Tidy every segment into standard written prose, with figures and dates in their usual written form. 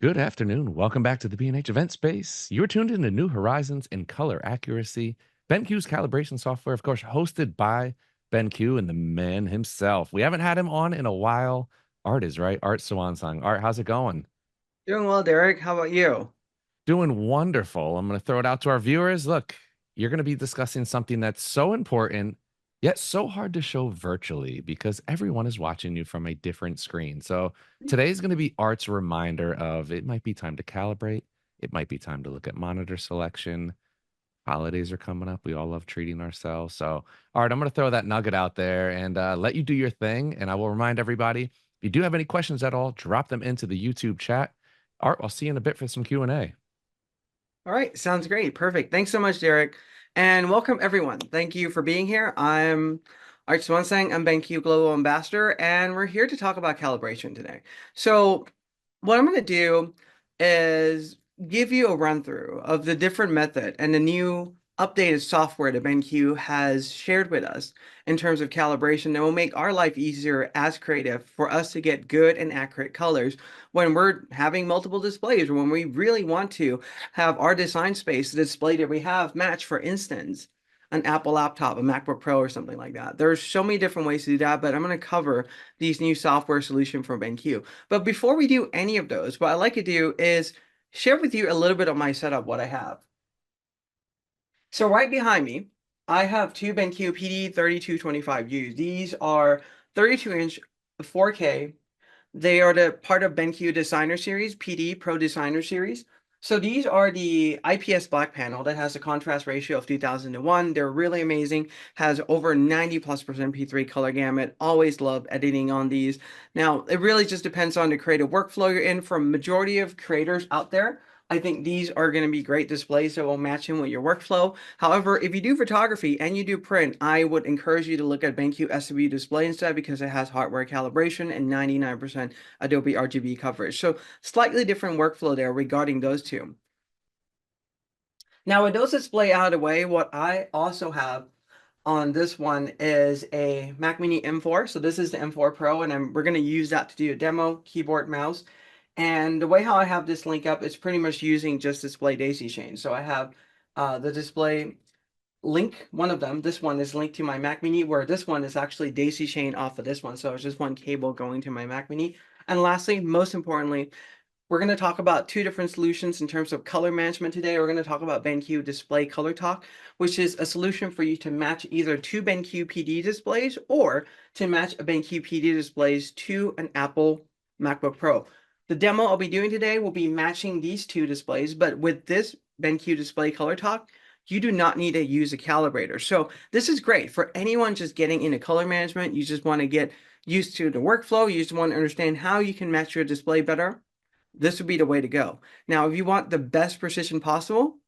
Good afternoon. Welcome back to the B&H event space. You're tuned into new horizons in color accuracy. BenQ's calibration software, of course, hosted by BenQ and the man himself. We haven't had him on in a while. Art is right. Art Suwansang. Art, how's it going? Doing well, Derek. How about you? Doing wonderful. I'm going to throw it out to our viewers. Look, you're going to be discussing something that's so important, yet so hard to show virtually because everyone is watching you from a different screen. So today's going to be Art's reminder of it might be time to calibrate. It might be time to look at monitor selection. Holidays are coming up. We all love treating ourselves. So, Art, I'm going to throw that nugget out there and let you do your thing. And I will remind everybody, if you do have any questions at all, drop them into the YouTube chat. Art, I'll see you in a bit for some Q&A. All right, sounds great. Perfect. Thanks so much, Derek. And welcome, everyone. Thank you for being here. I'm Art Suwansang. I'm BenQ Global Ambassador, and we're here to talk about calibration today. So, what I'm going to do is give you a run through of the different method and the new updated software that BenQ has shared with us in terms of calibration that will make our life easier as creative for us to get good and accurate colors when we're having multiple displays or when we really want to have our design space, the display that we have match, for instance, an Apple laptop, a MacBook Pro, or something like that. There's so many different ways to do that, but I'm going to cover these new software solution from BenQ. But before we do any of those, what I'd like to do is share with you a little bit of my setup, what I have. So right behind me, I have two BenQ PD3225U. These are 32-inch 4K. They are the part of BenQ Designer Series, PD Pro Designer Series. So these are the IPS black panel that has a contrast ratio of 2000:1. They're really amazing. Has over 90+% P3 color gamut. Always love editing on these. Now, it really just depends on the creative workflow you're in. For a majority of creators out there, I think these are going to be great displays that will match in with your workflow. However, if you do photography and you do print, I would encourage you to look at BenQ SW display instead because it has hardware calibration and 99% Adobe RGB coverage. So slightly different workflow there regarding those two. Now with those display out of the way, what I also have on this one is a Mac Mini M4. So this is the M4 Pro, and we're going to use that to do a demo, keyboard, mouse. And the way how I have this link up is pretty much using just display daisy chain. So I have the display link, one of them, this one is linked to my Mac Mini, where this one is actually daisy chain off of this one. So it's just one cable going to my Mac Mini. And lastly, most importantly, we're going to talk about two different solutions in terms of color management today. We're going to talk about BenQ Display ColorTalk, which is a solution for you to match either two BenQ PD displays or to match a BenQ PD displays to an Apple MacBook Pro. The demo I'll be doing today will be matching these two displays, but with this BenQ Display ColorTalk, you do not need to use a calibrator. So this is great for anyone just getting into color management. You just want to get used to the workflow. You just want to understand how you can match your display better. This would be the way to go. Now, if you want the best precision possible,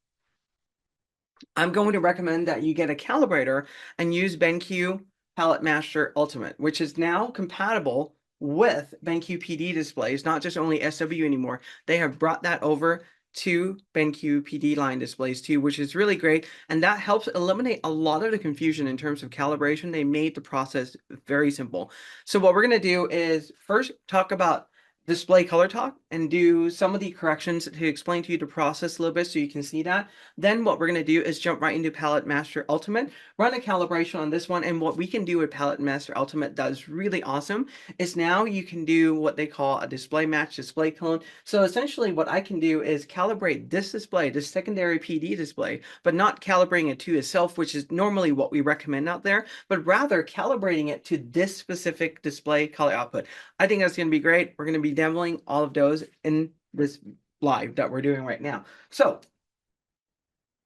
I'm going to recommend that you get a calibrator and use BenQ Palette Master Ultimate, which is now compatible with BenQ PD displays, not just only SW anymore. They have brought that over to BenQ PD line displays too, which is really great. And that helps eliminate a lot of the confusion in terms of calibration. They made the process very simple. So what we're going to do is first talk about display ColorTalk and do some of the corrections to explain to you the process a little bit so you can see that. Then what we're going to do is jump right into Palette Master Ultimate, run a calibration on this one, and what we can do with Palette Master Ultimate that is really awesome is now you can do what they call a display match display clone. So essentially what I can do is calibrate this display, this secondary PD display, but not calibrating it to itself, which is normally what we recommend out there, but rather calibrating it to this specific display color output. I think that's going to be great. We're going to be demoing all of those in this live that we're doing right now. So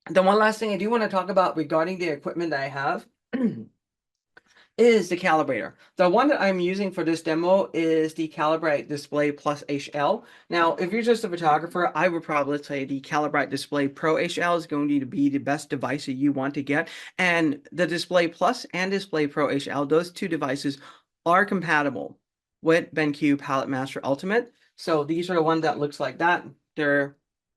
the one last thing I do want to talk about regarding the equipment that I have is the calibrator. The one that I'm using for this demo is the Calibrate Display Plus HL. Now, if you're just a photographer, I would probably say the Calibrate Display Pro HL is going to be the best device that you want to get. And the Display Plus and Display Pro HL, those two devices are compatible with BenQ Palette Master Ultimate. So these are the one that looks like that. They're a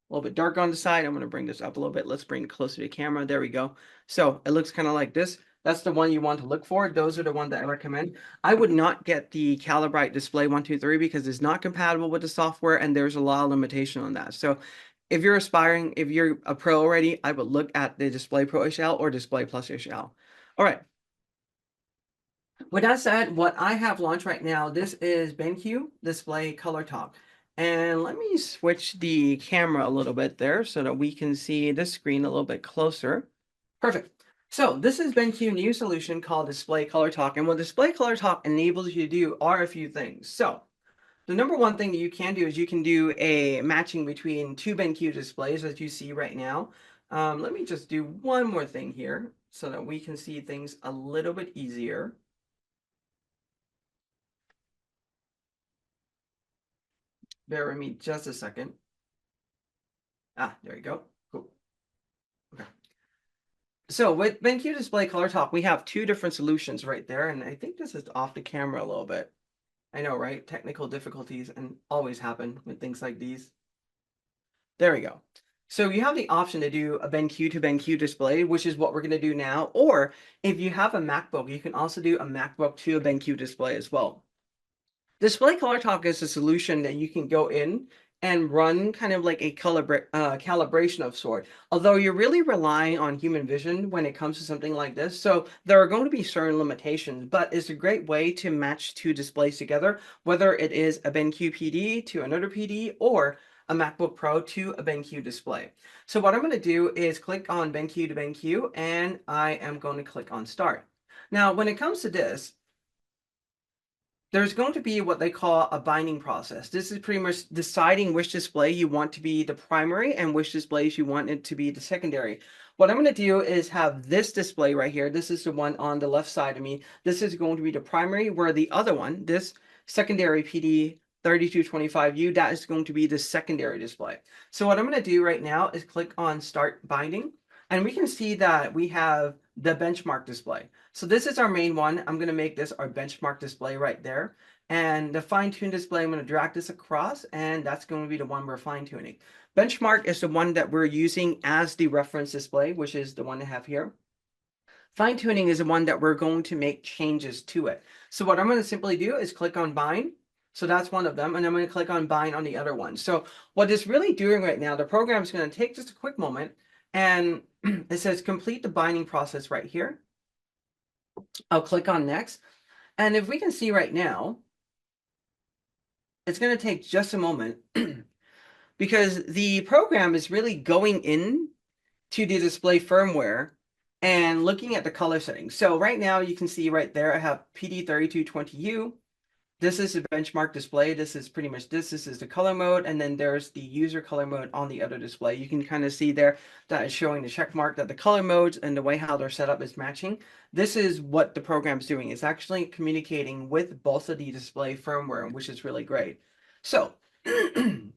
little bit dark on the side. I'm going to bring this up a little bit. Let's bring it closer to the camera. There we go. So it looks kind of like this. That's the one you want to look for. Those are the ones that I recommend. I would not get the Calibrite Display 123 because it's not compatible with the software and there's a lot of limitation on that. So if you're aspiring, if you're a pro already, I would look at the Display Pro HL or Display Plus HL. All right. With that said, what I have launched right now, this is BenQ Display ColorTalk. And let me switch the camera a little bit there so that we can see this screen a little bit closer. Perfect. So this is BenQ new solution called Display ColorTalk. And what Display ColorTalk enables you to do are a few things. So the number one thing that you can do is you can do a matching between two BenQ displays as you see right now. Let me just do one more thing here so that we can see things a little bit easier. Bear with me just a second. Ah, there you go. Cool. Okay. So with BenQ Display ColorTalk, we have two different solutions right there. And I think this is off the camera a little bit. I know, right? Technical difficulties and always happen with things like these. There we go. So you have the option to do a BenQ to BenQ display, which is what we're going to do now. Or if you have a MacBook, you can also do a MacBook to a BenQ display as well. Display ColorTalk is a solution that you can go in and run kind of like a calibration of sort. Although you're really relying on human vision when it comes to something like this. So there are going to be certain limitations, but it's a great way to match two displays together, whether it is a BenQ PD to another PD or a MacBook Pro to a BenQ display. So what I'm going to do is click on BenQ to BenQ and I am going to click on Start. Now, when it comes to this, there's going to be what they call a binding process. This is pretty much deciding which display you want to be the primary and which displays you want it to be the secondary. What I'm going to do is have this display right here. This is the one on the left side of me. This is going to be the primary, where the other one, this secondary PD3225U, that is going to be the secondary display. So what I'm going to do right now is click on Start Binding, and we can see that we have the benchmark display. So this is our main one. I'm going to make this our benchmark display right there. And the fine-tune display, I'm going to drag this across, and that's going to be the one we're fine-tuning. Benchmark is the one that we're using as the reference display, which is the one I have here. Fine-tuning is the one that we're going to make changes to it. So what I'm going to simply do is click on Bind. So that's one of them, and I'm going to click on Bind on the other one. So what it's really doing right now, the program is going to take just a quick moment, and it says complete the binding process right here. I'll click on Next. And if we can see right now, it's going to take just a moment because the program is really going in to the display firmware and looking at the color settings. So right now you can see right there, I have PD3220U. This is a benchmark display. This is pretty much this. This is the color mode, and then there's the user color mode on the other display. You can kind of see there that it's showing the check mark that the color modes and the way how they're set up is matching. This is what the program's doing. It's actually communicating with both of the display firmware, which is really great. So when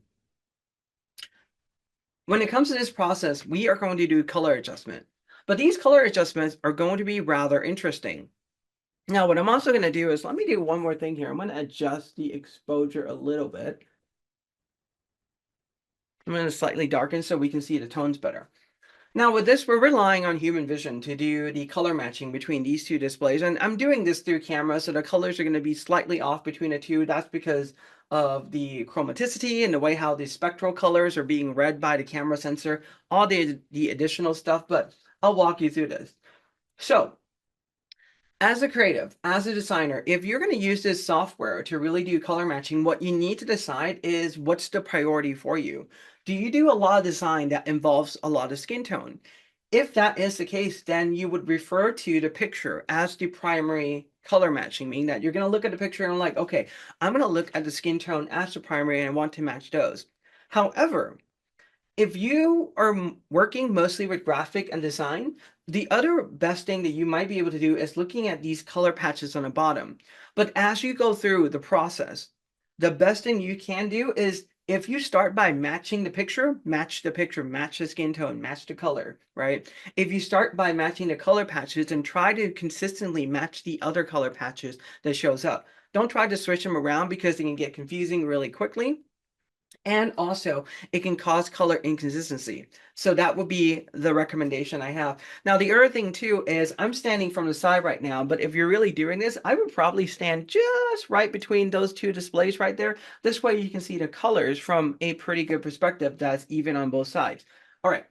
it comes to this process, we are going to do color adjustment. But these color adjustments are going to be rather interesting. Now, what I'm also going to do is, let me do one more thing here. I'm going to adjust the exposure a little bit. I'm going to slightly darken so we can see the tones better. Now with this, we're relying on human vision to do the color matching between these two displays. And I'm doing this through camera, so the colors are going to be slightly off between the two. That's because of the chromaticity and the way how the spectral colors are being read by the camera sensor, all the additional stuff, but I'll walk you through this. So as a creative, as a designer, if you're going to use this software to really do color matching, what you need to decide is what's the priority for you. Do you do a lot of design that involves a lot of skin tone? If that is the case, then you would refer to the picture as the primary color matching, meaning that you're going to look at the picture and like, okay, I'm going to look at the skin tone as the primary and I want to match those. However, if you are working mostly with graphic and design, the other best thing that you might be able to do is looking at these color patches on the bottom. But as you go through the process, the best thing you can do is, if you start by matching the picture, match the skin tone, match the color, right? If you start by matching the color patches and try to consistently match the other color patches that shows up. Don't try to switch them around because they can get confusing really quickly. And also, it can cause color inconsistency. So that would be the recommendation I have. Now, the other thing too is I'm standing from the side right now, but if you're really doing this, I would probably stand just right between those two displays right there. This way you can see the colors from a pretty good perspective that's even on both sides. All right.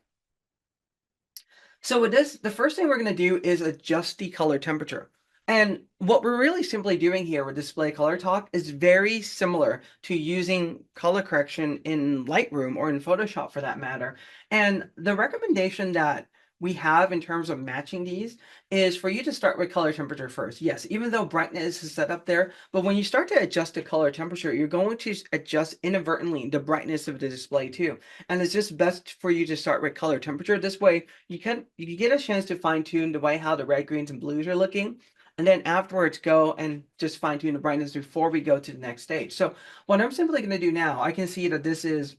So with this, the first thing we're going to do is adjust the color temperature. And what we're really simply doing here with display ColorTalk is very similar to using color correction in Lightroom or in Photoshop for that matter. And the recommendation that we have in terms of matching these is for you to start with color temperature first. Yes, even though brightness is set up there, but when you start to adjust the color temperature, you're going to adjust inadvertently the brightness of the display too. And it's just best for you to start with color temperature. This way you can get a chance to fine tune the way how the red, greens, and blues are looking. And then afterwards go and just fine tune the brightness before we go to the next stage. So what I'm simply going to do now, I can see that this is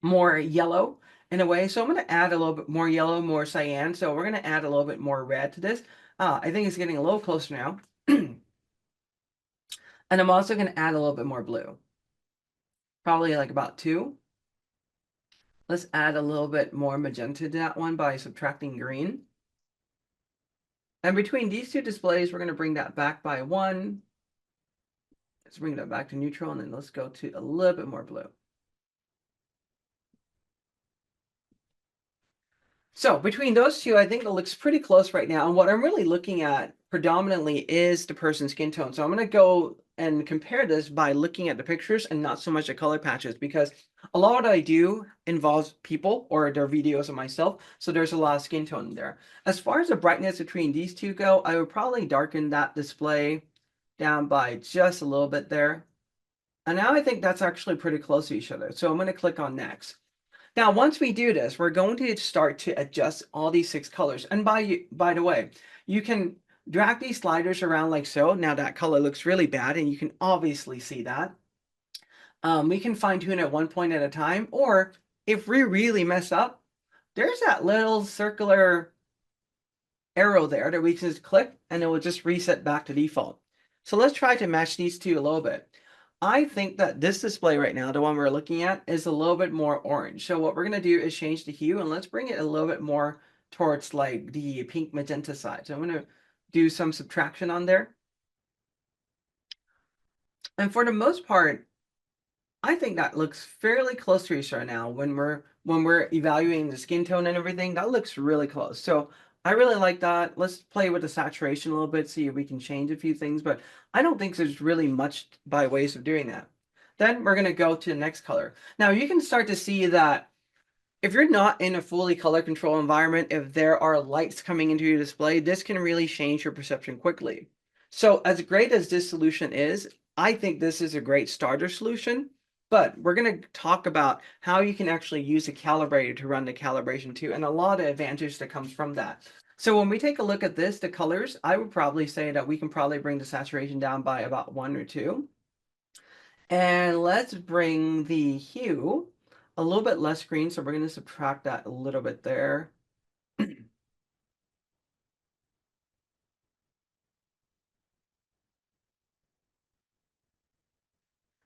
more yellow in a way. So I'm going to add a little bit more yellow, more cyan. So we're going to add a little bit more red to this. I think it's getting a little closer now. And I'm also going to add a little bit more blue. Probably like about 2. Let's add a little bit more magenta to that one by subtracting green. And between these two displays, we're going to bring that back by 1. Let's bring that back to neutral, and then let's go to a little bit more blue. So between those two, I think it looks pretty close right now. And what I'm really looking at predominantly is the person's skin tone. So I'm going to go and compare this by looking at the pictures and not so much the color patches, because a lot of what I do involves people or their videos of myself. So there's a lot of skin tone there. As far as the brightness between these two go, I would probably darken that display down by just a little bit there. And now I think that's actually pretty close to each other. So I'm going to click on next. Now, once we do this, we're going to start to adjust all these 6 colors. And by the way, you can drag these sliders around like so. Now that color looks really bad, and you can obviously see that. We can fine tune it one point at a time, or if we really mess up, there's that little circular arrow there that we can just click and it will just reset back to default. So let's try to match these two a little bit. I think that this display right now, the one we're looking at, is a little bit more orange. So what we're going to do is change the hue, and let's bring it a little bit more towards like the pink magenta side. So I'm going to do some subtraction on there. And for the most part, I think that looks fairly close to each other now when we're evaluating the skin tone and everything. That looks really close. So I really like that. Let's play with the saturation a little bit, see if we can change a few things, but I don't think there's really much by ways of doing that. Then we're going to go to the next color. Now you can start to see that if you're not in a fully color control environment, if there are lights coming into your display, this can really change your perception quickly. So as great as this solution is, I think this is a great starter solution, but we're going to talk about how you can actually use a calibrator to run the calibration too, and a lot of advantage that comes from that. So when we take a look at this, the colors, I would probably say that we can probably bring the saturation down by about 1 or 2. And let's bring the hue a little bit less green, so we're going to subtract that a little bit there.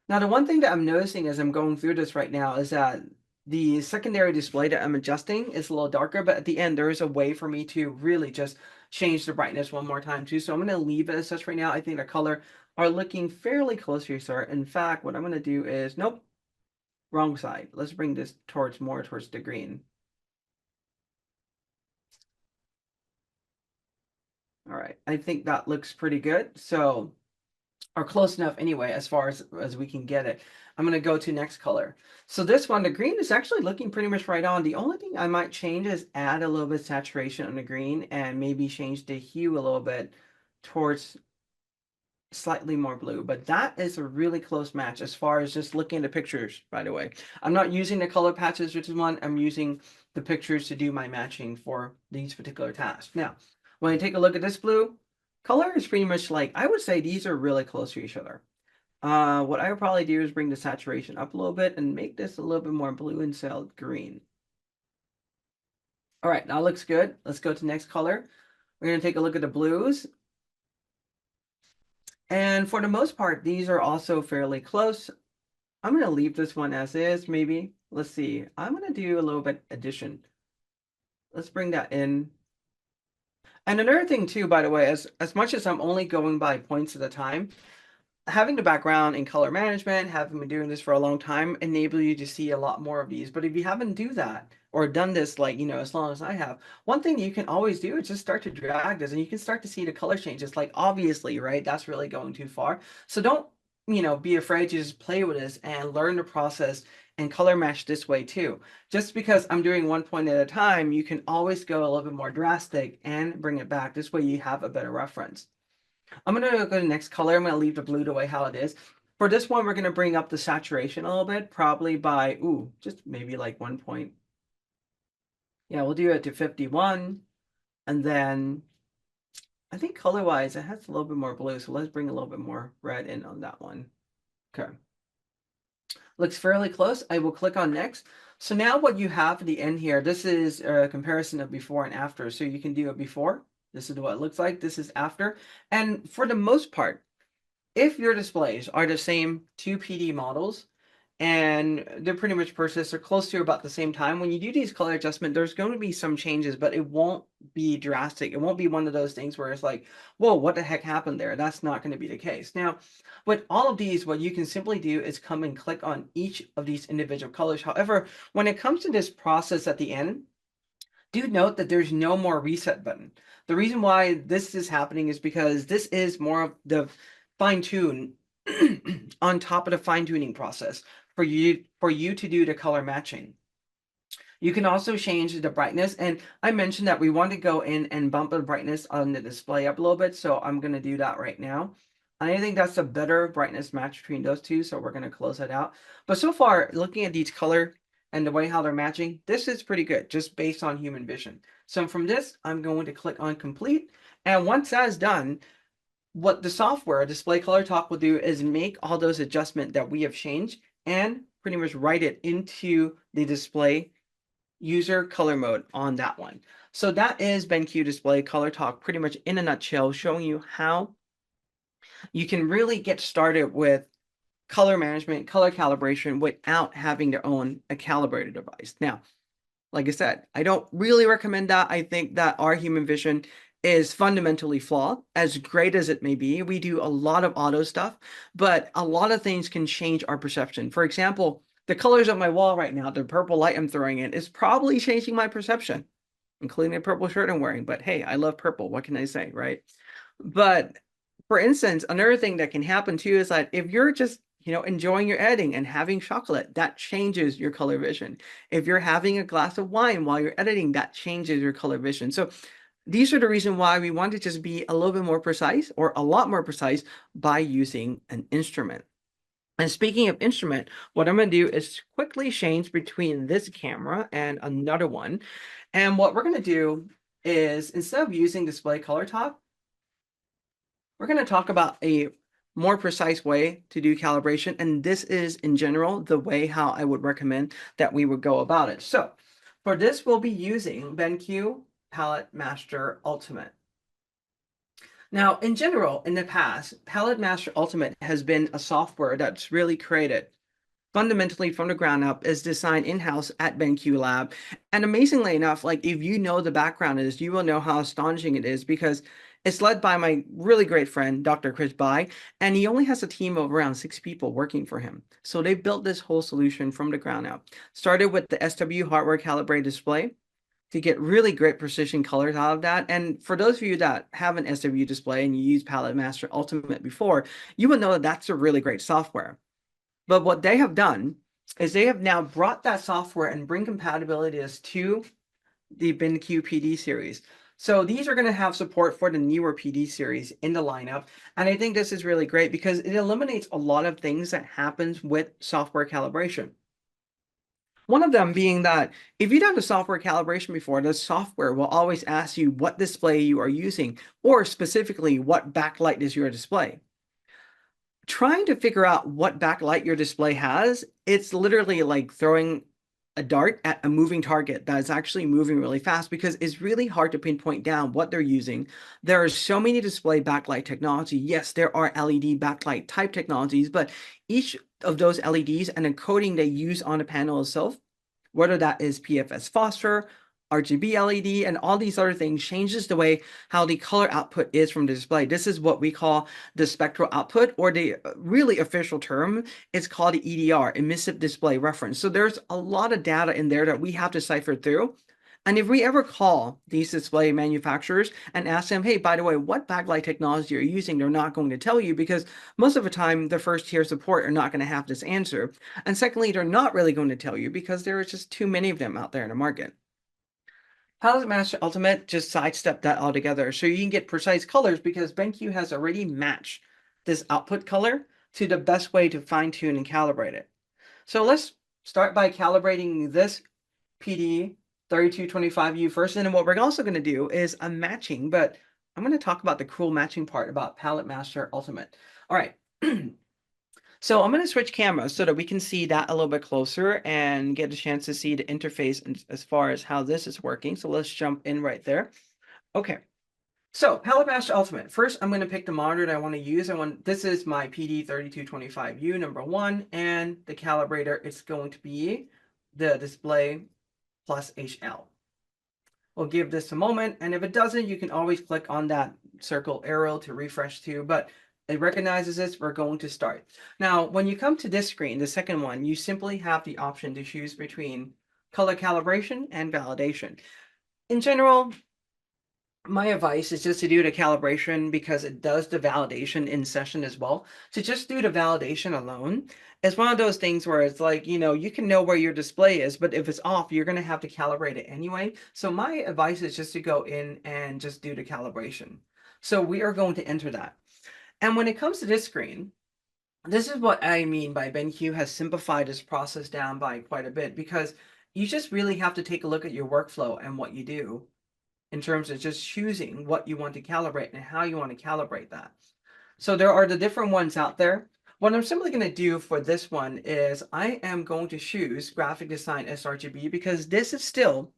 Now, the one thing that I'm noticing as I'm going through this right now is that the secondary display that I'm adjusting is a little darker, but at the end, there is a way for me to really just change the brightness one more time too. So I'm going to leave it as such right now. I think the color are looking fairly close to each other. In fact, what I'm going to do is, nope, wrong side. Let's bring this towards more towards the green. All right, I think that looks pretty good. So, or close enough anyway, as far as we can get it. I'm going to go to next color. So this one, the green is actually looking pretty much right on. The only thing I might change is add a little bit of saturation on the green and maybe change the hue a little bit towards slightly more blue. But that is a really close match as far as just looking at the pictures, by the way. I'm not using the color patches, which is one. I'm using the pictures to do my matching for these particular tasks. Now, when I take a look at this blue, color is pretty much like, I would say these are really close to each other. What I would probably do is bring the saturation up a little bit and make this a little bit more blue instead of green. All right, now it looks good. Let's go to next color. We're going to take a look at the blues. And for the most part, these are also fairly close. I'm going to leave this one as is, maybe. Let's see. I'm going to do a little bit addition. Let's bring that in. And another thing too, by the way, as much as I'm only going by points at a time, having the background in color management, having been doing this for a long time, enable you to see a lot more of these. But if you haven't do that or done this like, as long as I have, one thing you can always do is just start to drag this and you can start to see the color changes. Like obviously, right? That's really going too far. So don't, be afraid to just play with this and learn the process and color match this way too. Just because I'm doing one point at a time, you can always go a little bit more drastic and bring it back. This way you have a better reference. I'm going to go to the next color. I'm going to leave the blue the way how it is. For this one, we're going to bring up the saturation a little bit, probably by, just maybe like 1 point. Yeah, we'll do it to 51. And then I think color-wise, it has a little bit more blue. So let's bring a little bit more red in on that one. Okay. Looks fairly close. I will click on next. So now what you have at the end here, this is a comparison of before and after. So you can do a before. This is what it looks like. This is after. And for the most part, if your displays are the same two PD models and they're pretty much purchased or close to about the same time, when you do these color adjustment, there's going to be some changes, but it won't be drastic. It won't be one of those things where it's like, whoa, what the heck happened there? That's not going to be the case. Now, with all of these, what you can simply do is come and click on each of these individual colors. However, when it comes to this process at the end, do note that there's no more reset button. The reason why this is happening is because this is more of the fine tune on top of the fine tuning process for you to do the color matching. You can also change the brightness, and I mentioned that we want to go in and bump the brightness on the display up a little bit, so I'm going to do that right now. I think that's a better brightness match between those two, so we're going to close that out. But so far, looking at these color and the way how they're matching, this is pretty good, just based on human vision. So from this, I'm going to click on complete, and once that's done, what the software Display ColorTalk will do is make all those adjustments that we have changed and pretty much write it into the display user color mode on that one. So that is BenQ Display ColorTalk pretty much in a nutshell, showing you how you can really get started with color management, color calibration without having to own a calibrated device. Now, like I said, I don't really recommend that. I think that our human vision is fundamentally flawed, as great as it may be. We do a lot of auto stuff, but a lot of things can change our perception. For example, the colors on my wall right now, the purple light I'm throwing in, is probably changing my perception, including the purple shirt I'm wearing. But hey, I love purple. What can I say, right? But for instance, another thing that can happen too is that if you're just enjoying your editing and having chocolate, that changes your color vision. If you're having a glass of wine while you're editing, that changes your color vision. So these are the reason why we want to just be a little bit more precise, or a lot more precise, by using an instrument. And speaking of instrument, what I'm going to do is quickly change between this camera and another one. And what we're going to do is, instead of using Display ColorTalk, we're going to talk about a more precise way to do calibration. And this is, in general, the way how I would recommend that we would go about it. So for this, we'll be using BenQ Palette Master Ultimate. Now, in general, in the past, Palette Master Ultimate has been a software that's really created fundamentally from the ground up, is designed in-house at BenQ Lab. And amazingly enough, like if you know the background is, you will know how astonishing it is, because it's led by my really great friend, Dr. Chris Bai, and he only has a team of around 6 people working for him. So they built this whole solution from the ground up. Started with the SW hardware calibrated display to get really great precision colors out of that. And for those of you that have an SW display and you use Palette Master Ultimate before, you will know that that's a really great software. But what they have done is they have now brought that software and bring compatibilities to the BenQ PD series. So these are going to have support for the newer PD series in the lineup. And I think this is really great because it eliminates a lot of things that happens with software calibration. One of them being that if you don't have the software calibration before, the software will always ask you what display you are using, or specifically what backlight is your display. Trying to figure out what backlight your display has, it's literally like throwing a dart at a moving target that is actually moving really fast, because it's really hard to pinpoint down what they're using. There are so many display backlight technology. Yes, there are LED backlight type technologies, but each of those LEDs and the coding they use on the panel itself, whether that is PFS phosphor, RGB LED, and all these other things, changes the way how the color output is from the display. This is what we call the spectral output, or the really official term is called the EDR, emissive display reference. So there's a lot of data in there that we have to cipher through. And if we ever call these display manufacturers and ask them, hey, by the way, what backlight technology are you using? They're not going to tell you, because most of the time the first tier support are not going to have this answer. And secondly, they're not really going to tell you because there are just too many of them out there in the market. Palette Master Ultimate just sidestepped that altogether, so you can get precise colors because BenQ has already matched this output color to the best way to fine tune and calibrate it. So let's start by calibrating this PD3225U first, and then what we're also going to do is a matching, but I'm going to talk about the cool matching part about Palette Master Ultimate. All right. So I'm going to switch cameras so that we can see that a little bit closer and get a chance to see the interface as far as how this is working. So let's jump in right there. Okay. So Palette Master Ultimate. First, I'm going to pick the monitor that I want to use. This is my PD3225U number 1, and the calibrator is going to be the Display Plus HL. We'll give this a moment, and if it doesn't, you can always click on that circle arrow to refresh to, but it recognizes this, we're going to start. Now, when you come to this screen, the second one, you simply have the option to choose between color calibration and validation. In general, my advice is just to do the calibration because it does the validation in session as well. To just do the validation alone is one of those things where it's like, you can know where your display is, but if it's off, you're going to have to calibrate it anyway. So my advice is just to go in and just do the calibration. So we are going to enter that. And when it comes to this screen, this is what I mean by BenQ has simplified this process down by quite a bit, because you just really have to take a look at your workflow and what you do in terms of just choosing what you want to calibrate and how you want to calibrate that. So there are the different ones out there. What I'm simply going to do for this one is I am going to choose Graphic Design sRGB, because this is still,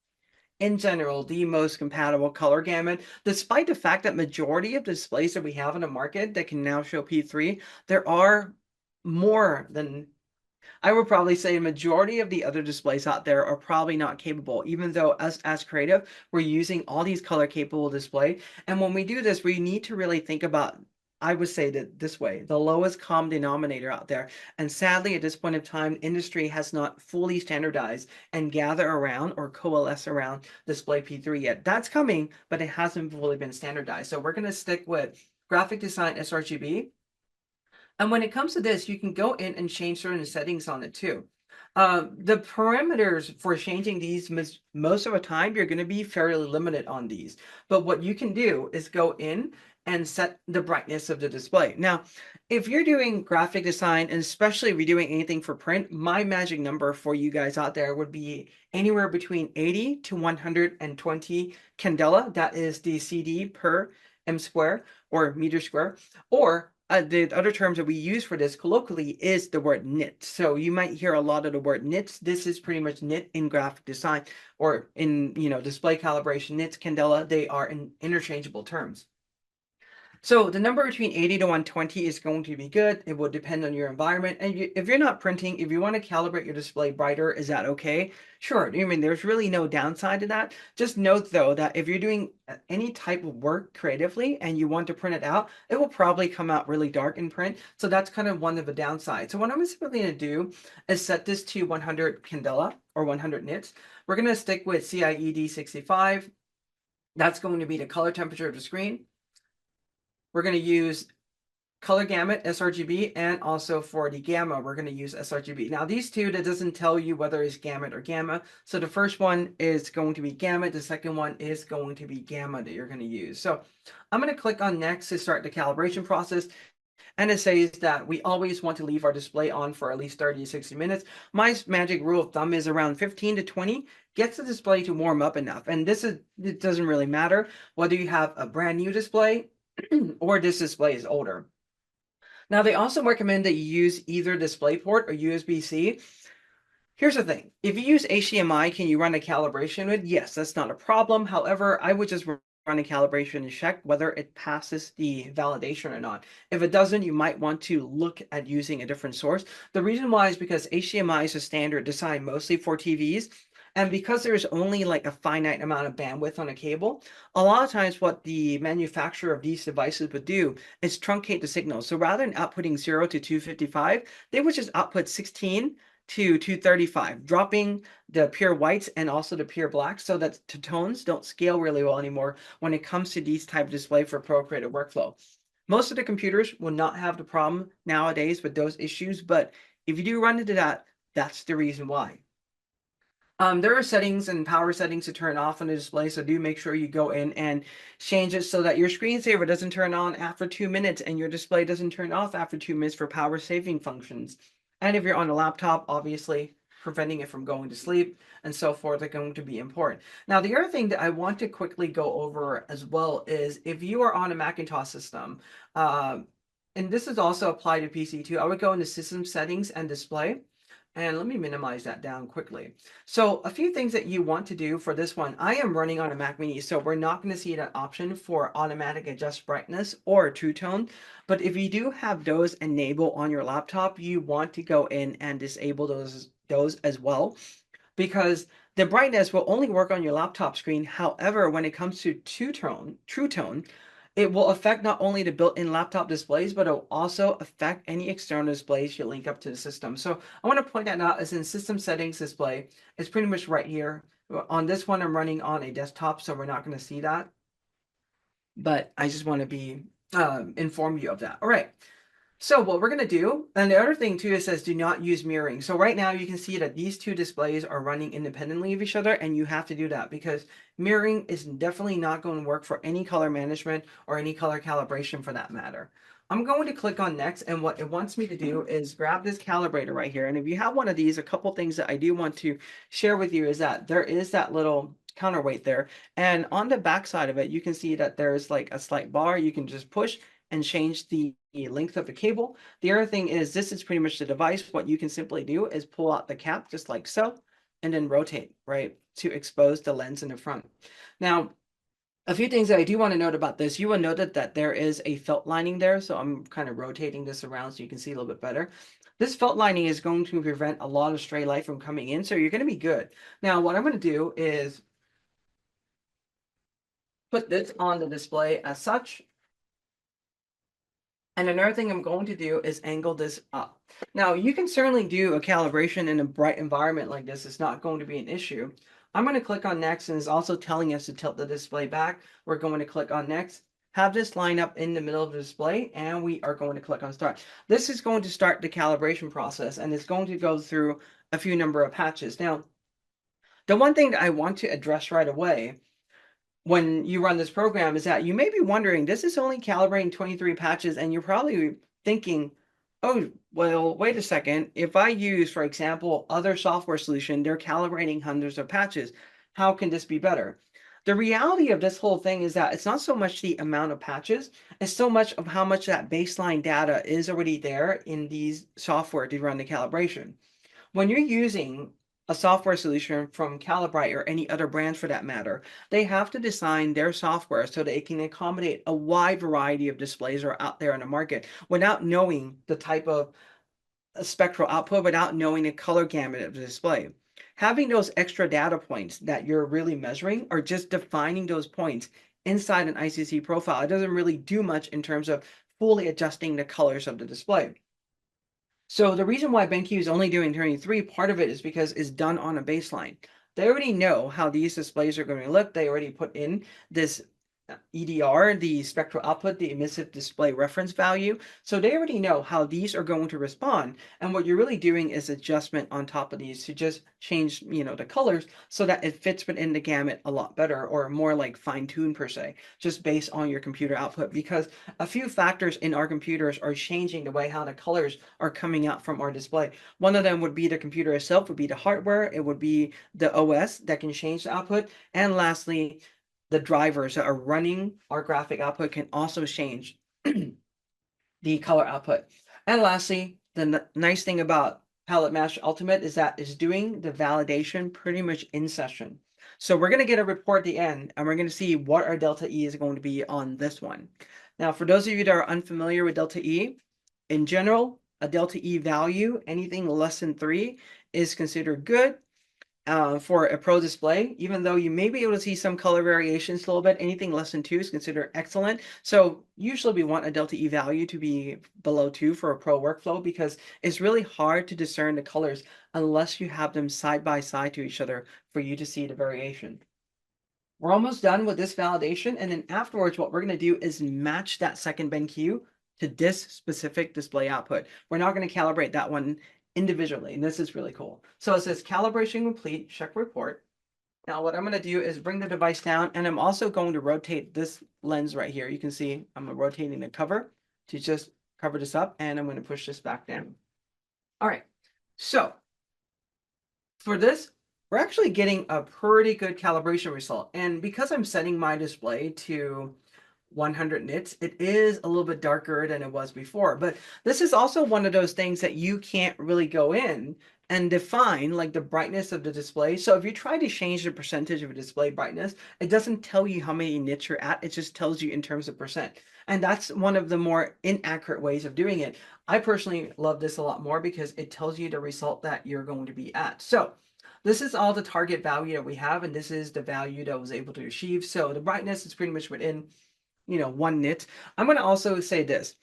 in general, the most compatible color gamut, despite the fact that majority of displays that we have in the market that can now show P3, there are more than, I would probably say, a majority of the other displays out there are probably not capable, even though us as creative, we're using all these color capable display. And when we do this, we need to really think about, I would say that this way, the lowest common denominator out there. And sadly, at this point in time, industry has not fully standardized and gather around or coalesce around display P3 yet. That's coming, but it hasn't fully been standardized. So we're going to stick with Graphic Design sRGB. And when it comes to this, you can go in and change certain settings on it too. The parameters for changing these, most of the time, you're going to be fairly limited on these. But what you can do is go in and set the brightness of the display. Now, if you're doing graphic design, and especially if you're doing anything for print, my magic number for you guys out there would be anywhere between 80 to 120 candela. That is the CD per m square or meter square, or the other terms that we use for this colloquially is the word nit. So you might hear a lot of the word nits. This is pretty much nit in graphic design, or in display calibration. Nits, candela, they are interchangeable terms. So the number between 80 to 120 is going to be good. It will depend on your environment. And if you're not printing, if you want to calibrate your display brighter, is that okay? Sure. I mean, there's really no downside to that. Just note, though, that if you're doing any type of work creatively and you want to print it out, it will probably come out really dark in print. So that's kind of one of the downsides. So what I'm simply going to do is set this to 100 candela or 100 nits. We're going to stick with CIED 65. That's going to be the color temperature of the screen. We're going to use color gamut sRGB, and also for the gamma, we're going to use sRGB. Now, these two, that doesn't tell you whether it's gamut or gamma. So the first one is going to be gamut. The second one is going to be gamma that you're going to use. So I'm going to click on next to start the calibration process. And it says that we always want to leave our display on for at least 30 to 60 minutes. My magic rule of thumb is around 15 to 20 gets the display to warm up enough. And it doesn't really matter whether you have a brand new display or this display is older. Now, they also recommend that you use either DisplayPort or USB-C. Here's the thing. If you use HDMI, can you run a calibration with? Yes, that's not a problem. However, I would just run a calibration and check whether it passes the validation or not. If it doesn't, you might want to look at using a different source. The reason why is because HDMI is a standard designed mostly for TVs. And because there's only like a finite amount of bandwidth on a cable, a lot of times what the manufacturer of these devices would do is truncate the signal. So rather than outputting 0 to 255, they would just output 16 to 235, dropping the pure whites and also the pure blacks so that the tones don't scale really well anymore when it comes to these type of display for pro-creative workflow. Most of the computers will not have the problem nowadays with those issues, but if you do run into that, that's the reason why. There are settings and power settings to turn off on the display, so do make sure you go in and change it so that your screensaver doesn't turn on after 2 minutes and your display doesn't turn off after 2 minutes for power saving functions. And if you're on a laptop, obviously preventing it from going to sleep and so forth are going to be important. Now, the other thing that I want to quickly go over as well is if you are on a Macintosh system, and this is also applied to PC too, I would go into System Settings and Display. And let me minimize that down quickly. So a few things that you want to do for this one. I am running on a Mac Mini, so we're not going to see that option for automatic adjust brightness or true tone. But if you do have those enabled on your laptop, you want to go in and disable those as well, because the brightness will only work on your laptop screen. However, when it comes to true tone, it will affect not only the built-in laptop displays, but it will also affect any external displays you link up to the system. So I want to point that out as in System Settings Display. It's pretty much right here. On this one, I'm running on a desktop, so we're not going to see that. But I just want to be inform you of that. All right. So what we're going to do, and the other thing too, it says do not use mirroring. So right now you can see that these two displays are running independently of each other, and you have to do that because mirroring is definitely not going to work for any color management or any color calibration for that matter. I'm going to click on next, and what it wants me to do is grab this calibrator right here. And if you have one of these, a couple things that I do want to share with you is that there is that little counterweight there. And on the back side of it, you can see that there's like a slight bar you can just push and change the length of the cable. The other thing is this is pretty much the device. What you can simply do is pull out the cap just like so, and then rotate, right, to expose the lens in the front. Now, a few things that I do want to note about this, you will note that there is a felt lining there. So I'm kind of rotating this around so you can see a little bit better. This felt lining is going to prevent a lot of stray light from coming in, so you're going to be good. Now, what I'm going to do is put this on the display as such. And another thing I'm going to do is angle this up. Now, you can certainly do a calibration in a bright environment like this. It's not going to be an issue. I'm going to click on next, and it's also telling us to tilt the display back. We're going to click on next, have this line up in the middle of the display, and we are going to click on start. This is going to start the calibration process, and it's going to go through a few number of patches. Now, the one thing that I want to address right away when you run this program is that you may be wondering, this is only calibrating 23 patches, and you're probably thinking, oh, well, wait a second. If I use, for example, other software solution, they're calibrating hundreds of patches. How can this be better? The reality of this whole thing is that it's not so much the amount of patches, it's so much of how much that baseline data is already there in these software to run the calibration. When you're using a software solution from Calibrite or any other brand for that matter, they have to design their software so that it can accommodate a wide variety of displays that are out there in the market without knowing the type of spectral output, without knowing the color gamut of the display. Having those extra data points that you're really measuring or just defining those points inside an ICC profile, it doesn't really do much in terms of fully adjusting the colors of the display. So the reason why BenQ is only doing 23, part of it is because it's done on a baseline. They already know how these displays are going to look. They already put in this EDR, the spectral output, the emissive display reference value. So they already know how these are going to respond. And what you're really doing is adjustment on top of these to just change, the colors so that it fits within the gamut a lot better, or more like fine-tuned per se, just based on your computer output. Because a few factors in our computers are changing the way how the colors are coming out from our display. One of them would be the computer itself, would be the hardware. It would be the OS that can change the output. And lastly, the drivers that are running our graphic output can also change the color output. And lastly, the nice thing about Palette Master Ultimate is that it's doing the validation pretty much in session. So we're going to get a report at the end, and we're going to see what our delta E is going to be on this one. Now, for those of you that are unfamiliar with delta E, in general, a delta E value, anything less than 3 is considered good for a pro display. Even though you may be able to see some color variations a little bit, anything less than 2 is considered excellent. So usually we want a delta E value to be below 2 for a pro workflow, because it's really hard to discern the colors unless you have them side by side to each other for you to see the variation. We're almost done with this validation, and then afterwards what we're going to do is match that second BenQ to this specific display output. We're not going to calibrate that one individually, and this is really cool. So it says calibration complete, check report. Now what I'm going to do is bring the device down, and I'm also going to rotate this lens right here. You can see I'm rotating the cover to just cover this up, and I'm going to push this back down. All right, so for this, we're actually getting a pretty good calibration result. And because I'm setting my display to 100 nits, it is a little bit darker than it was before. But this is also one of those things that you can't really go in and define, like the brightness of the display. So if you try to change the percentage of a display brightness, it doesn't tell you how many nits you're at. It just tells you in terms of percent. And that's one of the more inaccurate ways of doing it. I personally love this a lot more because it tells you the result that you're going to be at. So this is all the target value that we have, and this is the value that I was able to achieve. So the brightness is pretty much within 1 nit. I'm going to also say this.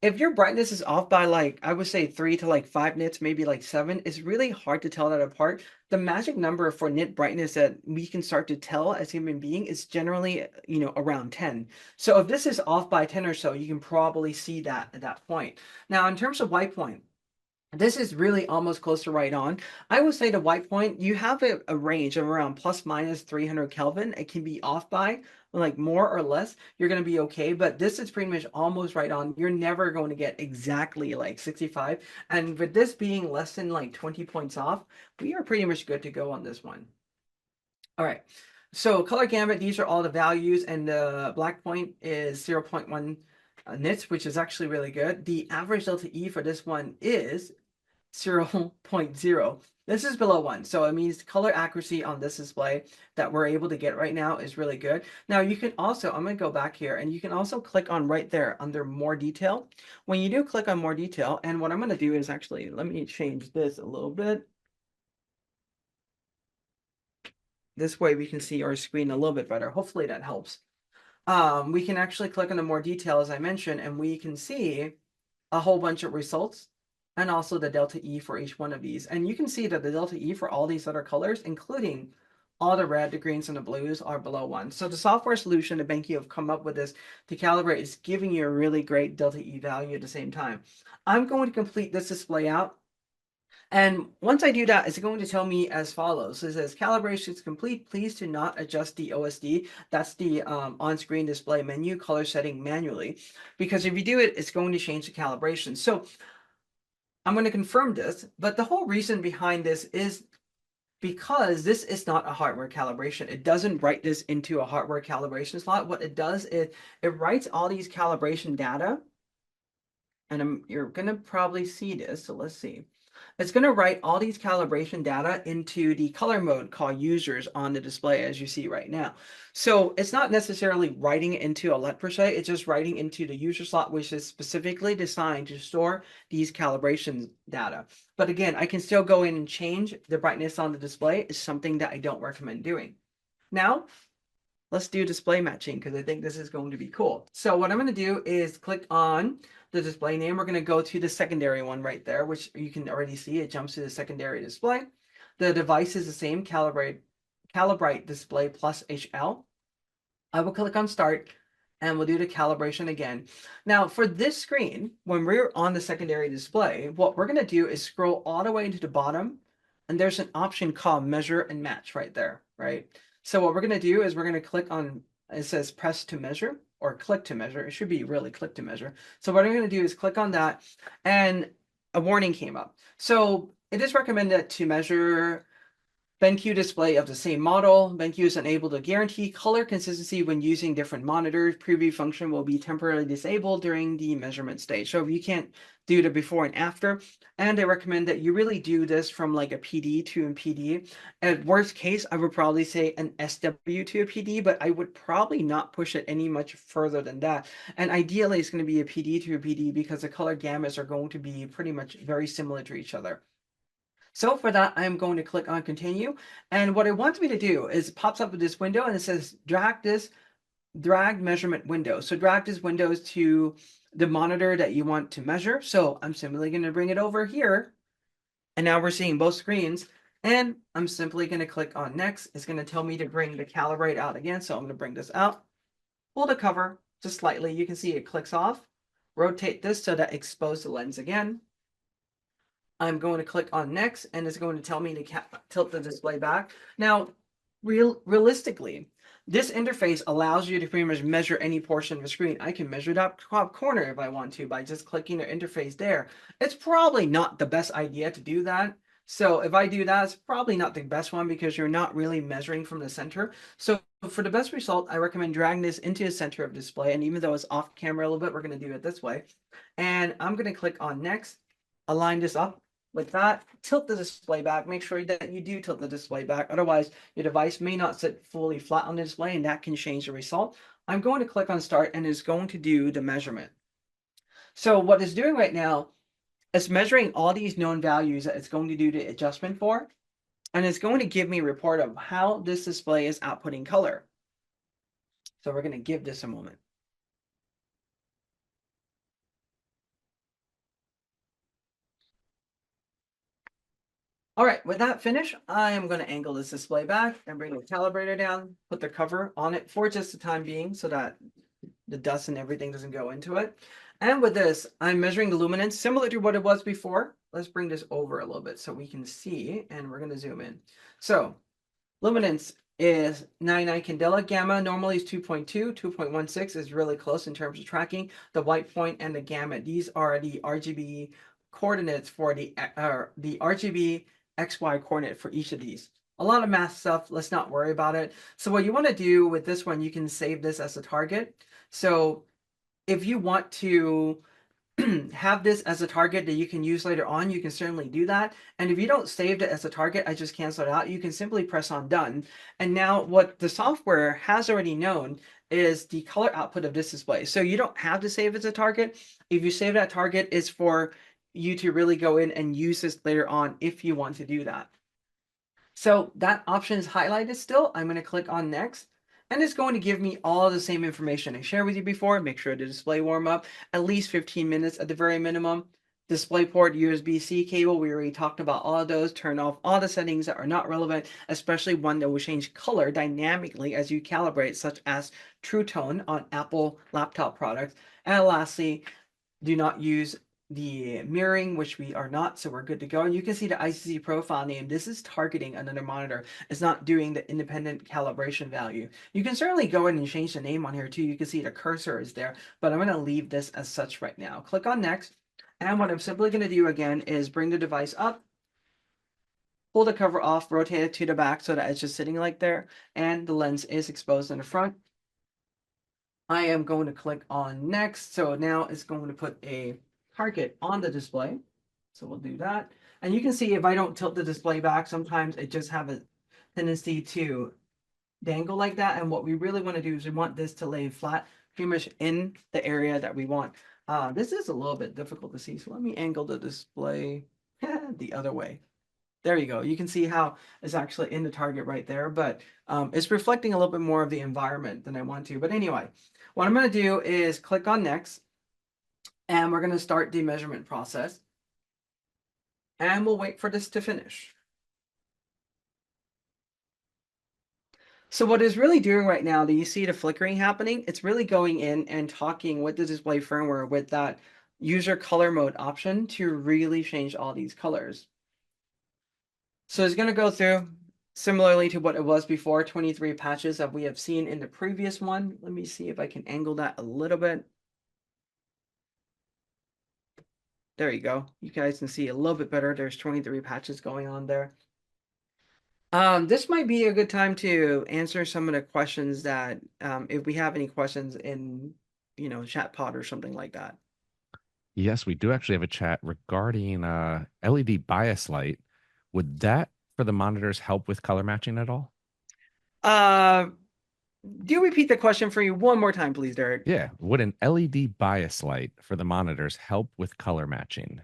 If your brightness is off by, like, I would say 3 to like 5 nits, maybe like 7, it's really hard to tell that apart. The magic number for nit brightness that we can start to tell as human being is generally, around 10. So if this is off by 10 or so, you can probably see that at that point. Now, in terms of white point, this is really almost close to right on. I would say the white point, you have a range of around plus minus 300 Kelvin. It can be off by like more or less. You're going to be okay, but this is pretty much almost right on. You're never going to get exactly like 65. And with this being less than like 20 points off, we are pretty much good to go on this one. All right. So color gamut, these are all the values, and the black point is 0.1 nits, which is actually really good. The average delta E for this one is 0.0. This is below 1, so it means color accuracy on this display that we're able to get right now is really good. Now you can also, I'm going to go back here, and you can also click on right there under more detail. When you do click on more detail, and what I'm going to do is actually, let me change this a little bit. This way we can see our screen a little bit better. Hopefully that helps. We can actually click on the more detail, as I mentioned, and we can see a whole bunch of results and also the delta E for each one of these. And you can see that the delta E for all these other colors, including all the red, the greens, and the blues, are below 1. So the software solution that BenQ have come up with this to calibrate is giving you a really great delta E value at the same time. I'm going to complete this display out. And once I do that, it's going to tell me as follows. It says calibration is complete. Please do not adjust the OSD. That's the on-screen display menu color setting manually, because if you do it, it's going to change the calibration. So I'm going to confirm this, but the whole reason behind this is because this is not a hardware calibration. It doesn't write this into a hardware calibration slot. What it does is it writes all these calibration data, and you're going to probably see this. So let's see. It's going to write all these calibration data into the color mode called users on the display, as you see right now. So it's not necessarily writing it into a LUT per se, it's just writing into the user slot, which is specifically designed to store these calibration data. But again, I can still go in and change the brightness on the display. It's something that I don't recommend doing. Now, let's do display matching, because I think this is going to be cool. So what I'm going to do is click on the display name. We're going to go to the secondary one right there, which you can already see. It jumps to the secondary display. The device is the same, Calibrate Display plus HL. I will click on Start, and we'll do the calibration again. Now, for this screen, when we're on the secondary display, what we're going to do is scroll all the way into the bottom, and there's an option called Measure and Match right there, right? So what we're going to do is we're going to click on, it says press to measure or click to measure. It should be really click to measure. So what I'm going to do is click on that, and a warning came up. So it is recommended to measure BenQ display of the same model. BenQ is unable to guarantee color consistency when using different monitors. Preview function will be temporarily disabled during the measurement stage. So if you can't do the before and after, and I recommend that you really do this from like a PD to a PD. At worst case, I would probably say an SW to a PD, but I would probably not push it any much further than that. And ideally, it's going to be a PD to a PD because the color gamuts are going to be pretty much very similar to each other. So for that, I'm going to click on continue. And what it wants me to do is it pops up with this window and it says drag measurement window. So drag this window to the monitor that you want to measure. So I'm simply going to bring it over here. And now we're seeing both screens. And I'm simply going to click on next. It's going to tell me to bring the calibrate out again. So I'm going to bring this out, pull the cover just slightly. You can see it clicks off. Rotate this so that it exposes the lens again. I'm going to click on next and it's going to tell me to tilt the display back. Now, realistically, this interface allows you to pretty much measure any portion of the screen. I can measure that top corner if I want to by just clicking the interface there. It's probably not the best idea to do that. So if I do that, it's probably not the best one because you're not really measuring from the center. So for the best result, I recommend dragging this into the center of display. And even though it's off camera a little bit, we're going to do it this way. And I'm going to click on next, align this up. With that, tilt the display back. Make sure that you do tilt the display back. Otherwise, your device may not sit fully flat on the display, and that can change the result. I'm going to click on start, and it's going to do the measurement. So what it's doing right now is measuring all these known values that it's going to do the adjustment for, and it's going to give me a report of how this display is outputting color. So we're going to give this a moment. All right, with that finished, I am going to angle this display back and bring the calibrator down, put the cover on it for just the time being so that the dust and everything doesn't go into it. And with this, I'm measuring the luminance similar to what it was before. Let's bring this over a little bit so we can see, and we're going to zoom in. So luminance is 99 candela. Gamma normally is 2.2. 2.16 is really close in terms of tracking. The white point and the gamma, these are the RGB coordinates for the RGB XY coordinate for each of these. A lot of math stuff, let's not worry about it. So what you want to do with this one, you can save this as a target. So if you want to have this as a target that you can use later on, you can certainly do that. And if you don't save it as a target, I just cancel it out. You can simply press on done. And now what the software has already known is the color output of this display. So you don't have to save as a target. If you save that target, it's for you to really go in and use this later on if you want to do that. So that option is highlighted still. I'm going to click on next. And it's going to give me all the same information I shared with you before. Make sure the display warm up at least 15 minutes at the very minimum. DisplayPort, USB-C cable, we already talked about all of those. Turn off all the settings that are not relevant, especially one that will change color dynamically as you calibrate, such as True Tone on Apple laptop products. And lastly, do not use the mirroring, which we are not, so we're good to go. And you can see the ICC profile name. This is targeting another monitor. It's not doing the independent calibration value. You can certainly go in and change the name on here too. You can see the cursor is there, but I'm going to leave this as such right now. Click on next. And what I'm simply going to do again is bring the device up, pull the cover off, rotate it to the back so that it's just sitting like there, and the lens is exposed in the front. I am going to click on next. So now it's going to put a target on the display. So we'll do that. And you can see if I don't tilt the display back, sometimes it just have a tendency to dangle like that. And what we really want to do is we want this to lay flat pretty much in the area that we want. This is a little bit difficult to see. So let me angle the display the other way. There you go. You can see how it's actually in the target right there, but it's reflecting a little bit more of the environment than I want to. But anyway, what I'm going to do is click on next, and we're going to start the measurement process. And we'll wait for this to finish. So what it's really doing right now, do you see the flickering happening? It's really going in and talking with the display firmware with that user color mode option to really change all these colors. So it's going to go through similarly to what it was before, 23 patches that we have seen in the previous one. Let me see if I can angle that a little bit. There you go. You guys can see a little bit better. There's 23 patches going on there. This might be a good time to answer some of the questions that, if we have any questions in, chat pod or something like that. Yes, we do actually have a chat regarding LED bias light. Would that for the monitors help with color matching at all? Uh, do you repeat the question for you one more time, please, Derek? Yeah. Would an LED bias light for the monitors help with color matching?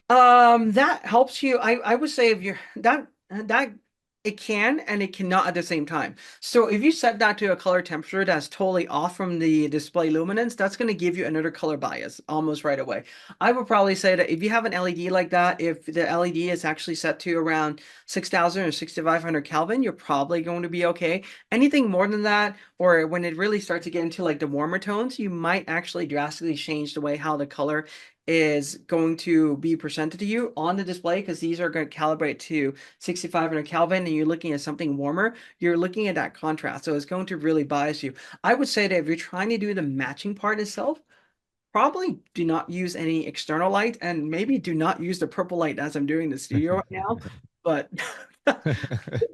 That helps you. I would say if you're that it can and it cannot at the same time. So if you set that to a color temperature that's totally off from the display luminance, that's going to give you another color bias almost right away. I would probably say that if you have an LED like that, if the LED is actually set to around 6,000 or 6,500 Kelvin, you're probably going to be okay. Anything more than that, or when it really starts to get into like the warmer tones, you might actually drastically change the way how the color is going to be presented to you on the display, because these are going to calibrate to 6,500 Kelvin and you're looking at something warmer, you're looking at that contrast. So it's going to really bias you. I would say that if you're trying to do the matching part itself, probably do not use any external light, and maybe do not use the purple light as I'm doing in the studio right now. But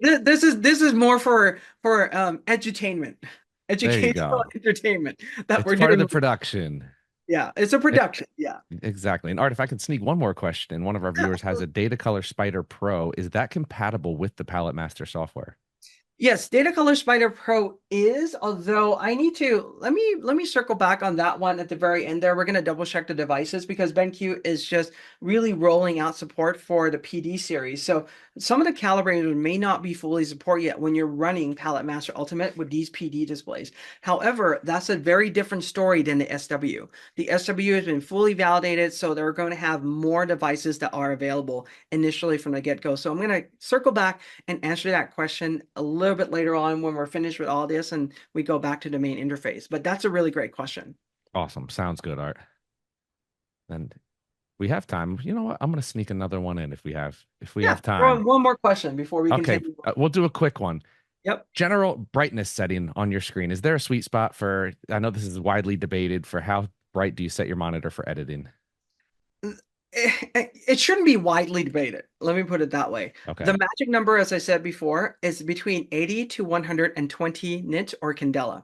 this is more for edutainment, There you educational go. entertainment that It's we're part of doing. the production. Yeah, it's a Eh, production. Yeah. exactly. And Art, if I could sneak one more question, one of our viewers has a Data Color Spider Pro. Is that compatible with the Palette Master software? Yes, Data Color Spider Pro is, although I need to let me circle back on that one at the very end there. We're going to double check the devices because BenQ is just really rolling out support for the PD series. So some of the calibrators may not be fully support yet when you're running Palette Master Ultimate with these PD displays. However, that's a very different story than the SW. The SW has been fully validated, so they're going to have more devices that are available initially from the get-go. So I'm going to circle back and answer that question a little bit later on when we're finished with all this and we go back to the main interface. But that's a really great question. Awesome. Sounds good, Art. And we have time. You know what? I'm gonna sneak another one in if we have Yeah, throw time. in one more question before we Okay, continue. we'll do a quick one. Yep. General brightness setting on your screen. Is there a sweet spot for? I know this is widely debated for how bright do you set your monitor for editing? It shouldn't be widely debated. Let me put it that way. The Okay. magic number, as I said before, is between 80 to 120 nits or candela.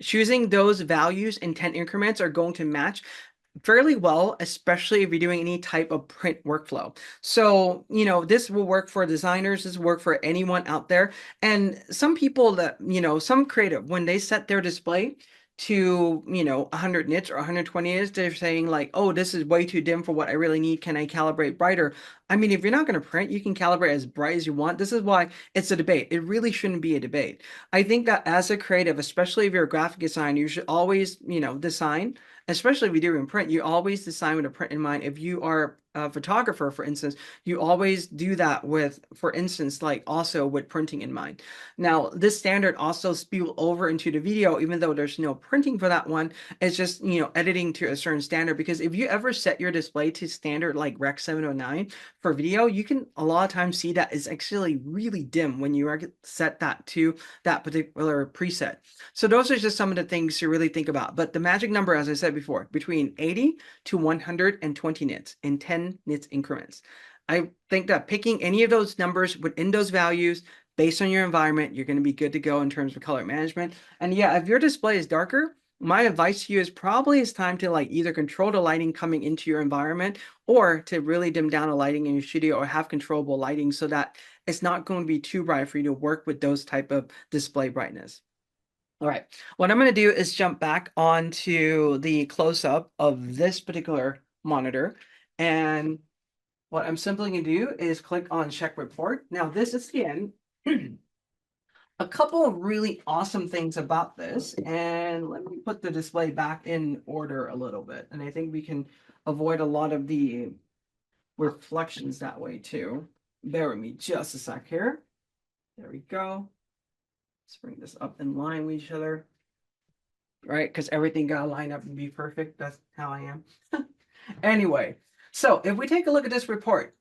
Choosing those values in 10 increments are going to match fairly well, especially if you're doing any type of print workflow. So, this will work for designers, this will work for anyone out there. And some people that, some creative, when they set their display to, 100 nits or 120 nits, they're saying like, oh, this is way too dim for what I really need. Can I calibrate brighter? I mean, if you're not going to print, you can calibrate as bright as you want. This is why it's a debate. It really shouldn't be a debate. I think that as a creative, especially if you're a graphic designer, you should always, design, especially if you do in print, you always design with a print in mind. If you are a photographer, for instance, you always do that with, for instance, like also with printing in mind. Now, this standard also spill over into the video, even though there's no printing for that one. It's just, editing to a certain standard. Because if you ever set your display to standard like Rec 709 for video, you can a lot of times see that it's actually really dim when you are set that to that particular preset. So those are just some of the things to really think about. But the magic number, as I said before, between 80 to 120 nits in 10 nits increments. I think that picking any of those numbers within those values based on your environment, you're going to be good to go in terms of color management. And yeah, if your display is darker, my advice to you is probably it's time to like either control the lighting coming into your environment or to really dim down the lighting in your studio or have controllable lighting so that it's not going to be too bright for you to work with those type of display brightness. All right, what I'm going to do is jump back onto the close-up of this particular monitor. And what I'm simply going to do is click on check report. Now, this is the end. A couple of really awesome things about this, and let me put the display back in order a little bit. And I think we can avoid a lot of the reflections that way too. Bear with me just a sec here. There we go. Let's bring this up in line with each other, right? Because everything got to line up and be perfect. That's how I am. Anyway, so if we take a look at this report,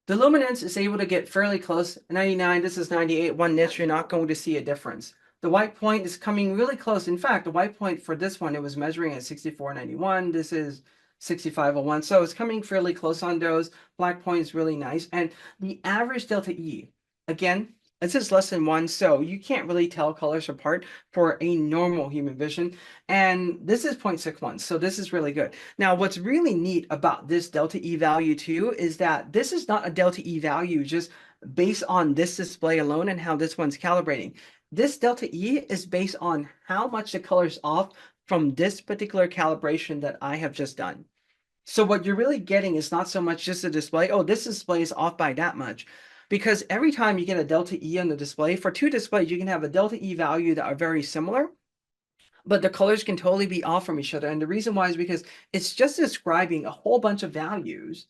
the luminance is able to get fairly close. 99, this is 98, 1 nits, you're not going to see a difference. The white point is coming really close. In fact, the white point for this one, it was measuring at 6491. This is 6501. So it's coming fairly close on those. Black point is really nice. And the average delta E Again, this is less than one, so you can't really tell colors apart for a normal human vision. And this is 0.61, so this is really good. Now, what's really neat about this delta E value too is that this is not a delta E value just based on this display alone and how this one's calibrating. This delta E is based on how much the color's off from this particular calibration that I have just done. So what you're really getting is not so much just a display, oh, this display is off by that much. Because every time you get a delta E on the display, for two displays, you can have a delta E value that are very similar, but the colors can totally be off from each other. And the reason why is because it's just describing a whole bunch of values.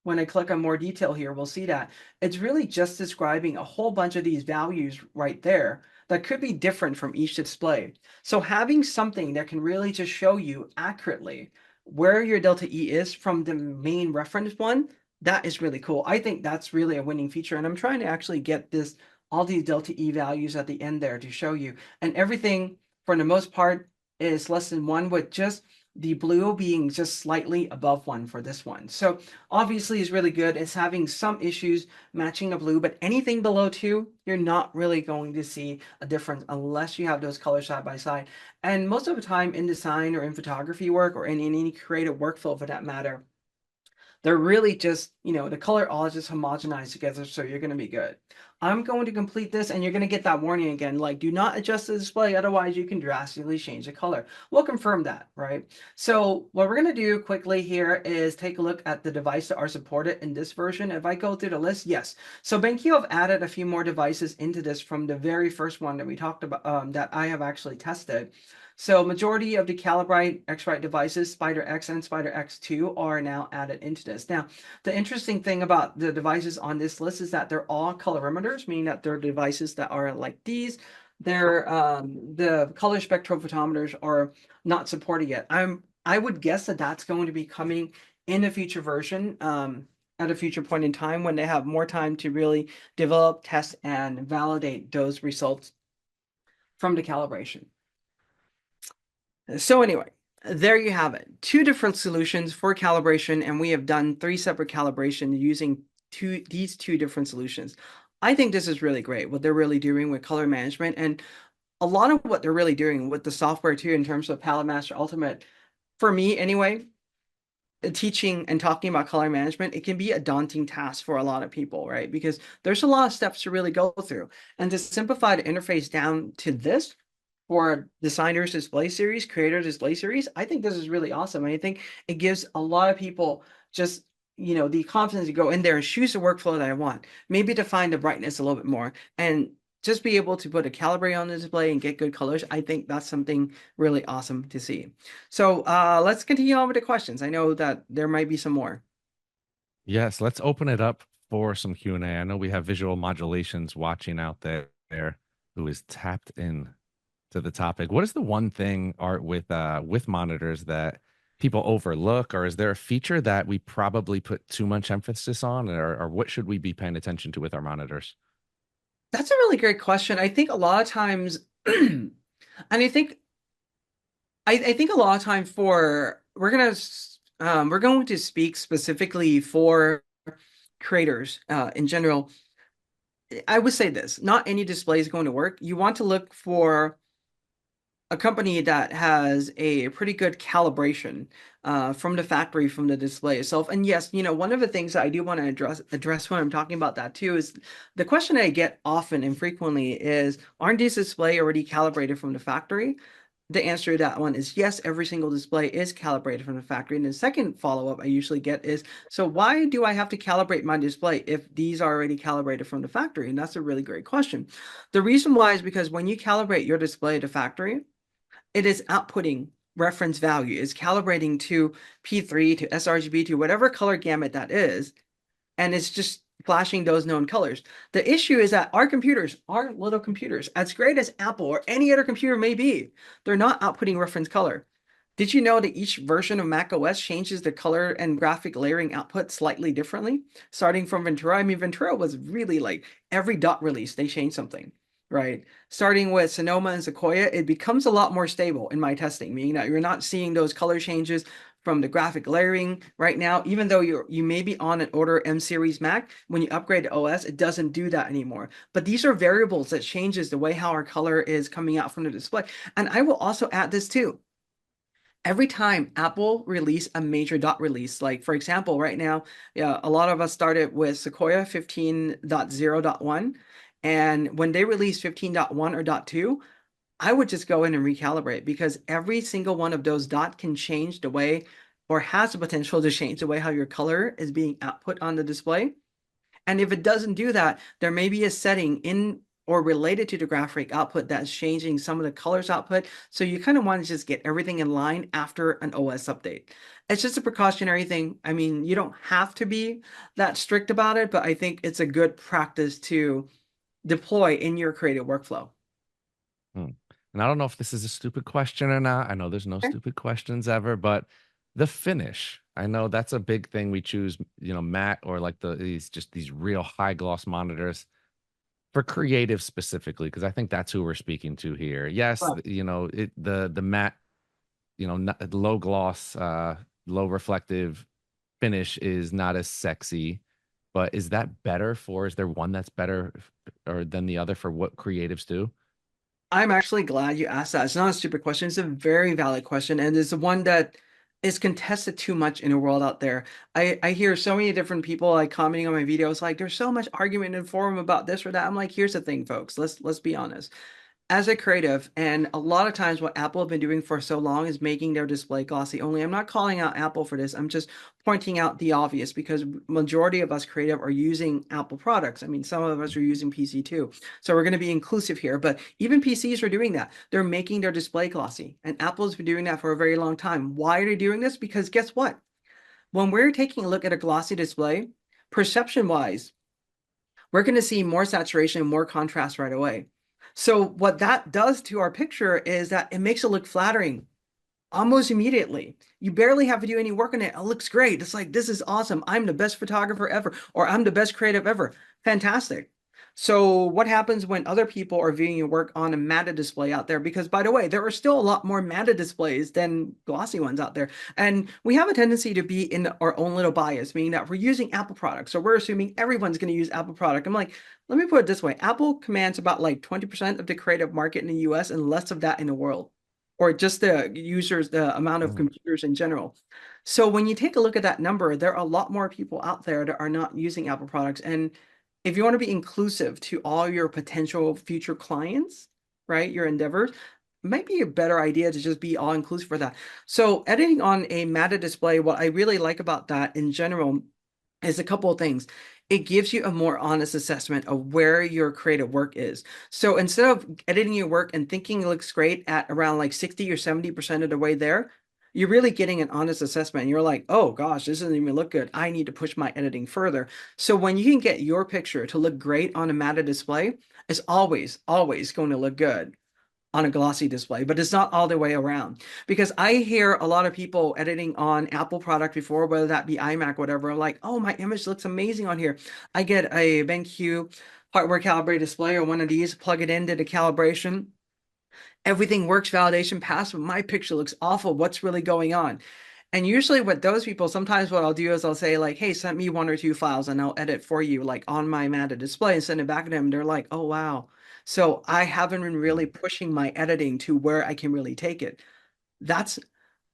When I click on more detail here, we'll see that it's really just describing a whole bunch of these values right there that could be different from each display. So having something that can really just show you accurately where your delta E is from the main reference one, that is really cool. I think that's really a winning feature. And I'm trying to actually get this, all these delta E values at the end there to show you. And everything, for the most part, is less than one, with just the blue being just slightly above one for this one. So obviously is really good. It's having some issues matching the blue, but anything below two, you're not really going to see a difference unless you have those colors side by side. And most of the time in design or in photography work or in any creative workflow for that matter, they're really just, the color all just homogenized together, so you're going to be good. I'm going to complete this, and you're going to get that warning again, like, do not adjust the display, otherwise you can drastically change the color. We'll confirm that, right? So what we're going to do quickly here is take a look at the devices that are supported in this version. If I go through the list, yes. So BenQ have added a few more devices into this from the very first one that we talked about, that I have actually tested. So majority of the Calibrite X-Rite devices, Spider X and Spider X2, are now added into this. Now, the interesting thing about the devices on this list is that they're all colorimeters, meaning that they're devices that are like these. They're the color spectrophotometers are not supported yet. I would guess that that's going to be coming in a future version. At a future point in time when they have more time to really develop, test, and validate those results from the calibration. So anyway, there you have it. Two different solutions for calibration, and we have done three separate calibrations using these two different solutions. I think this is really great, what they're really doing with color management, and a lot of what they're really doing with the software too in terms of Palette Master Ultimate. For me anyway, teaching and talking about color management, it can be a daunting task for a lot of people, right? Because there's a lot of steps to really go through. And to simplify the interface down to this, for designers display series, creator display series, I think this is really awesome. And I think it gives a lot of people just, the confidence to go in there and choose the workflow that I want. Maybe define the brightness a little bit more and just be able to put a calibrate on the display and get good colors. I think that's something really awesome to see. So let's continue on with the questions. I know that there might be some more. Yes, let's open it up for some Q&A. I know we have visual modulations watching out there who is tapped in to the topic. What is the one thing, Art, with monitors that people overlook, or is there a feature that we probably put too much emphasis on, or what should we be paying attention to with our monitors? That's a really great question. I think a lot of times, and I think a lot of time for we're going to speak specifically for creators in general. I would say this: not any display is going to work. You want to look for a company that has a pretty good calibration from the factory, from the display itself. And yes, one of the things that I do want to address when I'm talking about that too is the question I get often and frequently is, aren't these display already calibrated from the factory? The answer to that one is yes, every single display is calibrated from the factory. And the second follow-up I usually get is, so why do I have to calibrate my display if these are already calibrated from the factory? And that's a really great question. The reason why is because when you calibrate your display at the factory, it is outputting reference value, is calibrating to P3, to sRGB, to whatever color gamut that is, and it's just flashing those known colors. The issue is that our computers, our little computers, as great as Apple or any other computer may be, they're not outputting reference color. Did you know that each version of Mac OS changes the color and graphic layering output slightly differently? Starting from Ventura, I mean, Ventura was really like every dot release, they changed something, right? Starting with Sonoma and Sequoia, it becomes a lot more stable in my testing, meaning that you're not seeing those color changes from the graphic layering right now. Even though you may be on an older M series Mac, when you upgrade to OS, it doesn't do that anymore. But these are variables that changes the way how our color is coming out from the display. And I will also add this too. Every time Apple release a major dot release, like for example, right now, yeah, a lot of us started with Sequoia 15.0.1. And when they release 15.1 or .2, I would just go in and recalibrate because every single one of those dots can change the way or has the potential to change the way how your color is being output on the display. And if it doesn't do that, there may be a setting in or related to the graphic output that's changing some of the colors output. So you kind of want to just get everything in line after an OS update. It's just a precautionary thing. I mean, you don't have to be that strict about it, but I think it's a good practice to deploy in your creative workflow. Hmm. And I don't know if this is a stupid question or not. I know there's no Okay. stupid questions ever, but the finish, I know that's a big thing. We choose, matte or like these real high gloss monitors for creative specifically, because I think that's who we're speaking to here. Yes, Right. the matte, low gloss, low reflective finish is not as sexy, but is that better for, is there one that's better or than the other for what creatives do? I'm actually glad you asked that. It's not a stupid question. It's a very valid question, and it's one that is contested too much in the world out there. I hear so many different people like commenting on my videos, like there's so much argument in forum about this or that. I'm like, here's the thing, folks. Let's be honest as a creative, and a lot of times what Apple have been doing for so long is making their display glossy only. I'm not calling out Apple for this. I'm just pointing out the obvious because majority of us creative are using Apple products. I mean, some of us are using PC too. So we're going to be inclusive here, but even PCs are doing that. They're making their display glossy, and Apple's been doing that for a very long time. Why are they doing this? Because guess what? When we're taking a look at a glossy display, perception wise, we're going to see more saturation, more contrast right away. So what that does to our picture is that it makes it look flattering almost immediately. You barely have to do any work on it. It looks great. It's like, this is awesome. I'm the best photographer ever, or I'm the best creative ever. Fantastic. So what happens when other people are viewing your work on a matted display out there? Because by the way, there are still a lot more matted displays than glossy ones out there. And we have a tendency to be in our own little bias, meaning that we're using Apple products. So we're assuming everyone's going to use Apple product. I'm like, let me put it this way. Apple commands about like 20% of the creative market in the US and less of that in the world, or just the users, the amount of Mm. computers in general. So when you take a look at that number, there are a lot more people out there that are not using Apple products. And if you want to be inclusive to all your potential future clients, right, your endeavors, it might be a better idea to just be all inclusive for that. So editing on a matted display, what I really like about that in general is a couple of things. It gives you a more honest assessment of where your creative work is. So instead of editing your work and thinking it looks great at around like 60 or 70% of the way there, you're really getting an honest assessment. You're like, oh gosh, this doesn't even look good. I need to push my editing further. So when you can get your picture to look great on a matted display, it's always going to look good on a glossy display, but it's not all the way around. Because I hear a lot of people editing on Apple product before, whether that be iMac, whatever. I'm like, oh, my image looks amazing on here. I get a BenQ hardware calibrated display or one of these, plug it into the calibration. Everything works, validation passed, but my picture looks awful. What's really going on? And usually with those people, sometimes what I'll do is I'll say like, hey, send me one or two files and I'll edit for you like on my matted display and send it back to them. They're like, oh, wow. So I haven't been really pushing my editing to where I can really take it. That's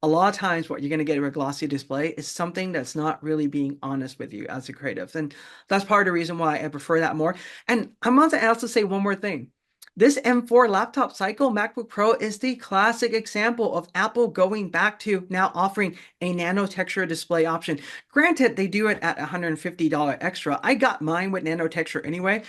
a lot of times what you're going to get with a glossy display is something that's not really being honest with you as a creative. And that's part of the reason why I prefer that more. And I'm going to also say one more thing. This M4 laptop cycle, MacBook Pro, is the classic example of Apple going back to now offering a nano texture display option. Granted, they do it at $150 extra. I got mine with nano texture anyway,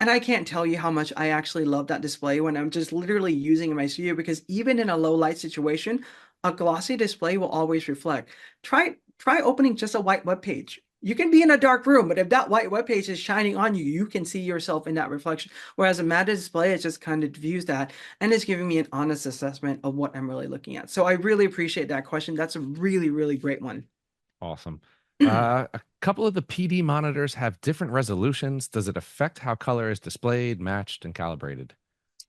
and I can't tell you how much I actually love that display when I'm just literally using it in my studio because even in a low light situation, a glossy display will always reflect. Try opening just a white web page. You can be in a dark room, but if that white web page is shining on you, you can see yourself in that reflection. Whereas a matte display, it just kind of diffuse that and it's giving me an honest assessment of what I'm really looking at. So I really appreciate that question. That's a really, really great one. Awesome. A couple of the PD monitors have different resolutions. Does it affect how color is displayed, matched, and calibrated?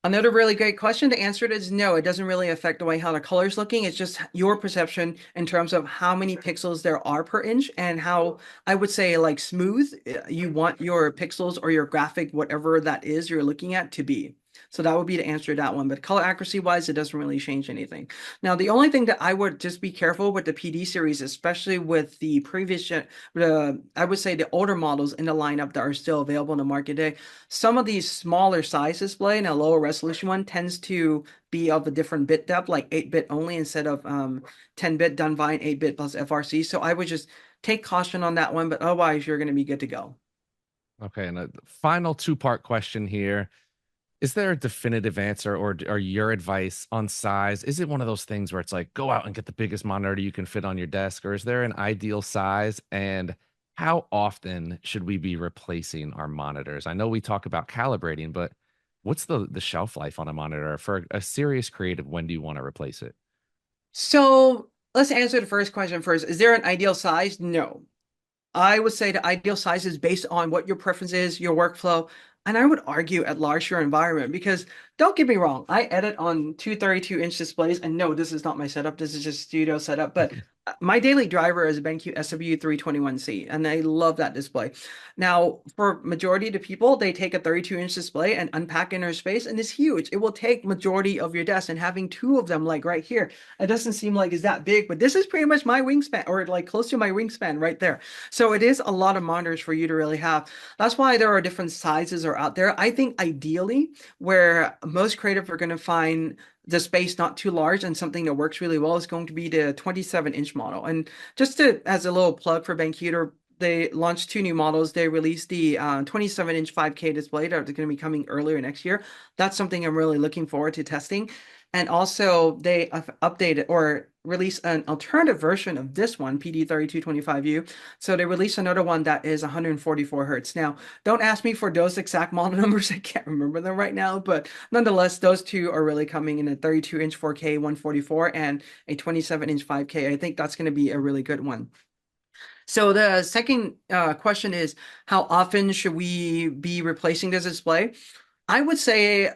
Another really great question. To answer it is no, it doesn't really affect the way how the color is looking. It's just your perception in terms of how many pixels there are per inch and how I would say like smooth you want your pixels or your graphic, whatever that is you're looking at to be. So that would be to answer that one. But color accuracy wise, it doesn't really change anything. Now, the only thing that I would just be careful with the PD series, especially with the I would say the older models in the lineup that are still available in the market today, some of these smaller size display and a lower resolution one tends to be of a different bit depth, like 8-bit only instead of 10-bit done by an 8-bit plus FRC. So I would just take caution on that one, but otherwise you're going to be good to go. Okay, and a final two-part question here. Is there a definitive answer or your advice on size? Is it one of those things where it's like, go out and get the biggest monitor you can fit on your desk, or is there an ideal size? And how often should we be replacing our monitors? I know we talk about calibrating, but what's the shelf life on a monitor for a serious creative? When do you want to replace it? So let's answer the first question first. Is there an ideal size? No. I would say the ideal size is based on what your preference is, your workflow, and I would argue at large your environment because don't get me wrong, I edit on two 32-inch displays, and no, this is not my setup. This is just studio setup, but my daily driver is a BenQ SW321C, and I love that display. Now, for majority of the people, they take a 32-inch display and unpack in their space, and it's huge. It will take majority of your desk, and having two of them like right here, it doesn't seem like it's that big, but this is pretty much my wingspan, or like close to my wingspan right there. So it is a lot of monitors for you to really have. That's why there are different sizes are out there. I think ideally, where most creative are going to find the space not too large and something that works really well is going to be the 27-inch model. And just to as a little plug for BenQ, they launched two new models. They released the 27-inch 5K display that's going to be coming earlier next year. That's something I'm really looking forward to testing. And also, they have updated or released an alternative version of this one, PD3225U. So they released another one that is 144 hertz. Now, don't ask me for those exact model numbers. I can't remember them right now, but nonetheless, those two are really coming in a 32-inch 4K 144 and a 27-inch 5K. I think that's going to be a really good one. So the second question is, how often should we be replacing this display? I would say,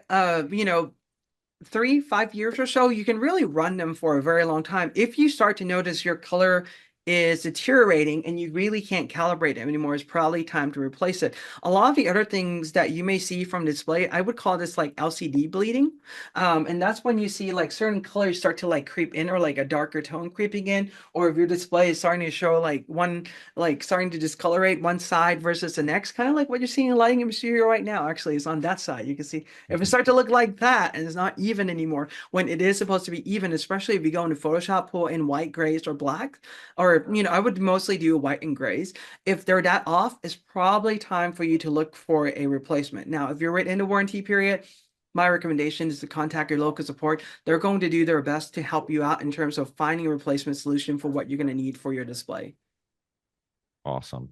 3, 5 years or so, you can really run them for a very long time. If you start to notice your color is deteriorating and you really can't calibrate it anymore, it's probably time to replace it. A lot of the other things that you may see from display, I would call this like LCD bleeding. And that's when you see like certain colors start to like creep in or like a darker tone creeping in, or if your display is starting to show like one, like starting to discolorate one side versus the next, kind of like what you're seeing in lighting in studio right now. Actually, it's on that side. You can see if it starts to look like that and it's not even anymore when it is supposed to be even, especially if you go into Photoshop, pull in white, grays, or black, or I would mostly do white and grays. If they're that off, it's probably time for you to look for a replacement. Now, if you're right in the warranty period, my recommendation is to contact your local support. They're going to do their best to help you out in terms of finding a replacement solution for what you're going to need for your display. Awesome.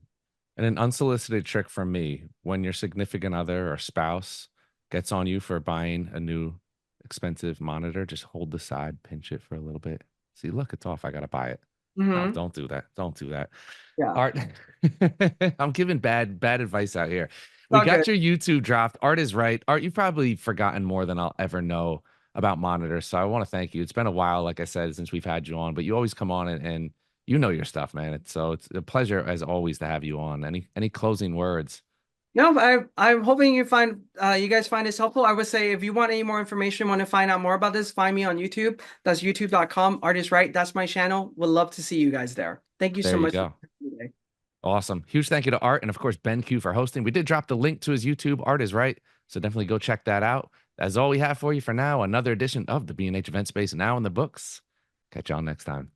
And an unsolicited trick from me: when your significant other or spouse gets on you for buying a new expensive monitor, just hold the side, pinch it for a little bit. See, look, it's off. I got to buy it. No, Hmm. don't do that. Don't do that. Yeah. Art, I'm giving bad advice out here. We All good. got your YouTube dropped. Art is right. Art, you've probably forgotten more than I'll ever know about monitors. So I want to thank you. It's been a while, like I said, since we've had you on, but you always come on and you know your stuff, man. It's a pleasure as always to have you on. Any closing words? No, I'm hoping you guys find this helpful. I would say if you want any more information, want to find out more about this, find me on YouTube. That's youtube.com. Artist Right. That's my channel. Would love to see you guys there. Thank you so There you much for go. today. Awesome. Huge thank you to Art and of course BenQ for hosting. We did drop the link to his YouTube. Art is right. So definitely go check that out. That's all we have for you for now. Another edition of the B&H Event Space now in the books. Catch y'all next time.